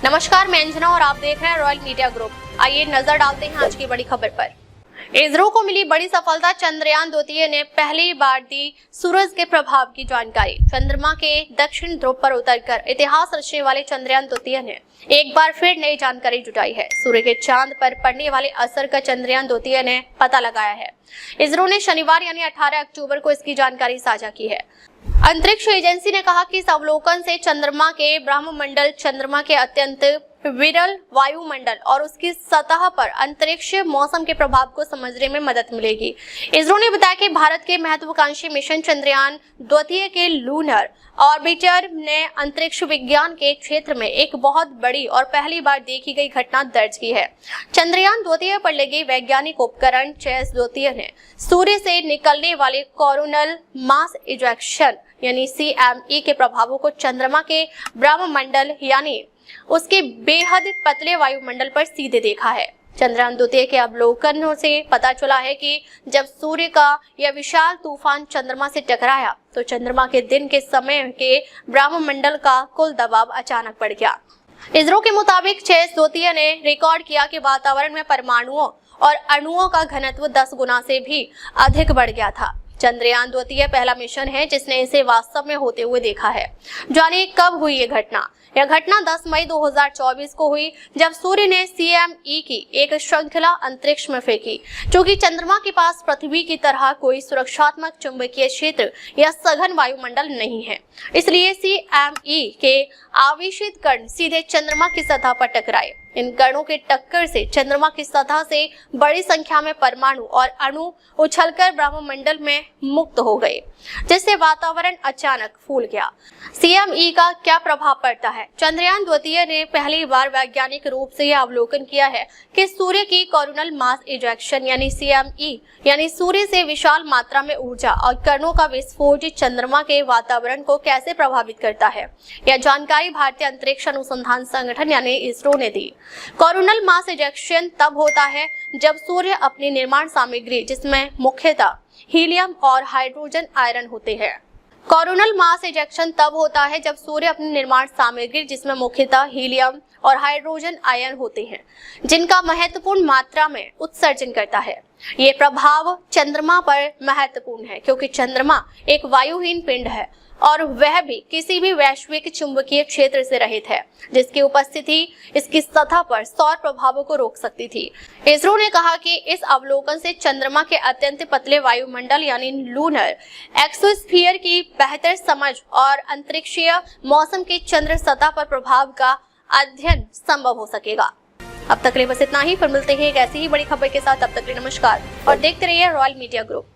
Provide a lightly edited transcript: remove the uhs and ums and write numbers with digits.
नमस्कार, मैं अंजना और आप देख रहे हैं रॉयल मीडिया ग्रुप। आइए नजर डालते हैं आज की बड़ी खबर पर। इसरो को मिली बड़ी सफलता, चंद्रयान द्वितीय ने पहली बार दी सूरज के प्रभाव की जानकारी। चंद्रमा के दक्षिण ध्रुव पर उतरकर इतिहास रचने वाले चंद्रयान द्वितीय ने एक बार फिर नई जानकारी जुटाई है। सूर्य के चांद पर पड़ने वाले असर का चंद्रयान द्वितीय ने पता लगाया है। इसरो ने शनिवार यानी 18 अक्टूबर को इसकी जानकारी साझा की है। अंतरिक्ष एजेंसी ने कहा कि इस अवलोकन से चंद्रमा के ब्रह्ममंडल, चंद्रमा के अत्यंत विरल वायुमंडल और उसकी सतह पर अंतरिक्ष मौसम के प्रभाव को समझने में मदद मिलेगी। इसरो ने बताया कि भारत के महत्वाकांक्षी मिशन चंद्रयान द्वितीय के लूनर ऑर्बिटर ने अंतरिक्ष विज्ञान के क्षेत्र में एक बहुत बड़ी और पहली बार देखी गई घटना दर्ज की है। चंद्रयान द्वितीय पर लगे वैज्ञानिक उपकरण चेस द्वितीय ने सूर्य से निकलने वाले कोरोनल मास इजेक्शन यानी CME के प्रभावों को चंद्रमा के ब्रह्ममंडल यानी उसके बेहद पतले वायुमंडल पर सीधे देखा है। चंद्रयान द्वितीय के अवलोकनों से पता चला है कि जब सूर्य का यह विशाल तूफान चंद्रमा से टकराया तो चंद्रमा के दिन के समय के ब्रह्ममंडल का कुल दबाव अचानक बढ़ गया। इसरो के मुताबिक चेस द्वितीय ने रिकॉर्ड किया कि वातावरण में परमाणुओं और अणुओं का घनत्व 10 गुना से भी अधिक बढ़ गया था। चंद्रयान द्वितीय पहला मिशन है जिसने इसे वास्तव में होते हुए देखा है। जानिए कब हुई ये घटना। यह घटना 10 मई 2024 को हुई जब सूर्य ने CME की एक श्रृंखला अंतरिक्ष में फेंकी। क्योंकि चंद्रमा के पास पृथ्वी की तरह कोई सुरक्षात्मक चुंबकीय क्षेत्र या सघन वायुमंडल नहीं है, इसलिए CME के आवेशित कण सीधे चंद्रमा की सतह पर टकराए। इन कणों के टक्कर से चंद्रमा की सतह से बड़ी संख्या में परमाणु और अणु उछलकर ब्रह्ममंडल में मुक्त हो गए, जिससे वातावरण अचानक फूल गया। CME का क्या प्रभाव पड़ता है? चंद्रयान द्वितीय ने पहली बार वैज्ञानिक रूप से यह अवलोकन किया है कि सूर्य की कोरोनल मास इजेक्शन यानी CME यानी सूर्य से विशाल मात्रा में ऊर्जा और कणों का विस्फोट चंद्रमा के वातावरण को कैसे प्रभावित करता है। यह जानकारी भारतीय अंतरिक्ष अनुसंधान संगठन यानी इसरो ने दी। कोरोनल मास इजेक्शन तब होता है जब सूर्य अपनी निर्माण सामग्री, जिसमें मुख्यतः हीलियम और हाइड्रोजन आयन होते हैं। कोरोनल मास इजेक्शन तब होता है जब सूर्य अपनी निर्माण सामग्री, जिसमें मुख्यतः हीलियम और हाइड्रोजन आयन होते हैं, जिनका महत्वपूर्ण मात्रा में उत्सर्जन करता है। ये प्रभाव चंद्रमा पर महत्वपूर्ण है क्योंकि चंद्रमा एक वायुहीन पिंड है और वह भी किसी भी वैश्विक चुंबकीय क्षेत्र से रहित है, जिसकी उपस्थिति इसकी सतह पर सौर प्रभावों को रोक सकती थी। इसरो ने कहा कि इस अवलोकन से चंद्रमा के अत्यंत पतले वायुमंडल यानी लूनर एक्सोस्फीयर की बेहतर समझ और अंतरिक्षीय मौसम के चंद्र सतह पर प्रभाव का अध्ययन संभव हो सकेगा। अब तक के लिए बस इतना ही। फिर मिलते हैं एक ऐसी ही बड़ी खबर के साथ। तब तक के लिए नमस्कार और देखते रहिए रॉयल मीडिया ग्रुप।